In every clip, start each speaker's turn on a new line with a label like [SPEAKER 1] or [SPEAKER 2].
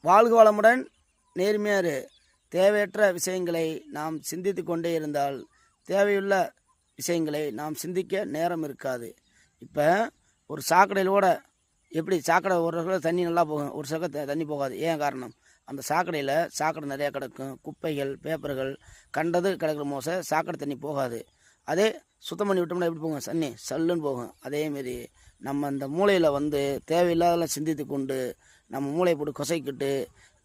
[SPEAKER 1] வாழ்க வளமுடன். நேர்மையாரு. தேவையற்ற விஷயங்களை நாம் சிந்தித்து கொண்டே இருந்தால் தேவையுள்ள விஷயங்களை நாம் சிந்திக்க நேரம் இருக்காது. இப்போ ஒரு சாக்கடையிலோட எப்படி சாக்கடை ஒரு தண்ணி நல்லா போகும், ஒரு சக்க தண்ணி போகாது. ஏன் காரணம்? அந்த சாக்கடையில் சாக்கடை நிறையா கிடக்கும், குப்பைகள், பேப்பர்கள், கண்டது கிடக்கிற மோச சாக்கடை தண்ணி போகாது. அதே சுத்தம் பண்ணி விட்டோம்னா எப்படி போகும்? தண்ணி சல்லுன்னு போகும். அதேமாரி நம்ம அந்த மூளையில் தேவையில்லாதெல்லாம் சிந்தித்து கொண்டு நம்ம மூளையை போட்டு கொசைக்கிட்டு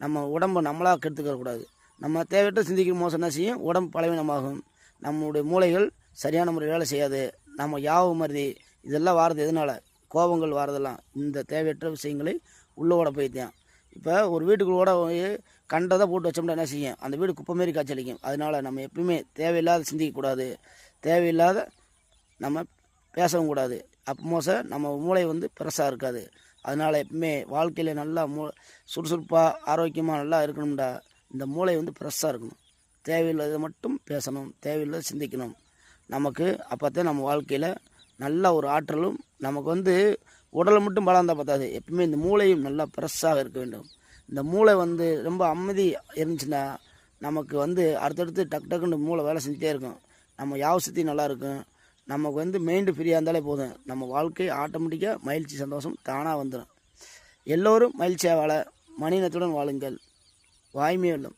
[SPEAKER 1] நம்ம உடம்பை நம்மளாக கெடுத்துக்கக்கூடாது. நம்ம தேவையற்ற சிந்திக்கிற மோசம் என்ன செய்யும்? உடம்பு பலவீனமாகும். நம்மளுடைய மூளைகள் சரியான முறையில் வேலை செய்யாது. நம்ம யாவும் மருதி இதெல்லாம் வாரது எதனால்? கோபங்கள் வாரதெல்லாம் இந்த தேவையற்ற விஷயங்களை உள்ளோட போய்த்தான். இப்போ ஒரு வீட்டுக்குள்ளோட கண்டதை போட்டு வச்சோம்னா என்ன செய்யும்? அந்த வீடு குப்பை மாரி காய்ச்சலிக்கும். அதனால் நம்ம எப்பயுமே தேவையில்லாத சிந்திக்கக்கூடாது, தேவையில்லாத நம்ம பேசவும் கூடாது. அப்போ நம்ம மூளை பெருசாக இருக்காது. அதனால் எப்பவுமே வாழ்க்கையில் நல்லா சுறுசுறுப்பாக ஆரோக்கியமாக நல்லா இருக்கணும்டா இந்த மூளை ஃப்ரெஷ்ஷாக இருக்கணும். தேவையில்லாத மட்டும் பேசணும், தேவையில்லாத சிந்திக்கணும். நமக்கு அப்போத்தான் நம்ம வாழ்க்கையில் நல்ல ஒரு ஆற்றலும், நமக்கு உடலை மட்டும் பலம் இருந்தால் பார்த்தாது, எப்பவுமே இந்த மூளையும் நல்லா ஃப்ரெஷ்ஷாக இருக்க வேண்டும். இந்த மூளை ரொம்ப அமைதி இருந்துச்சுன்னா நமக்கு அடுத்தடுத்து டக்கு டக்குன்னு மூளை வேலை செஞ்சுட்டே இருக்கும். நம்ம யாவசத்தையும் நல்லா இருக்கும். நமக்கு மைண்டு ஃப்ரீயாக இருந்தாலே போதும். நம்ம வாழ்க்கை ஆட்டோமேட்டிக்காக மகிழ்ச்சி சந்தோஷம் தானாக வந்துடும். எல்லோரும் மகிழ்ச்சியாக வாழ மனிதத்துடன் வாழுங்கள். வாய்மையே வெல்லும்.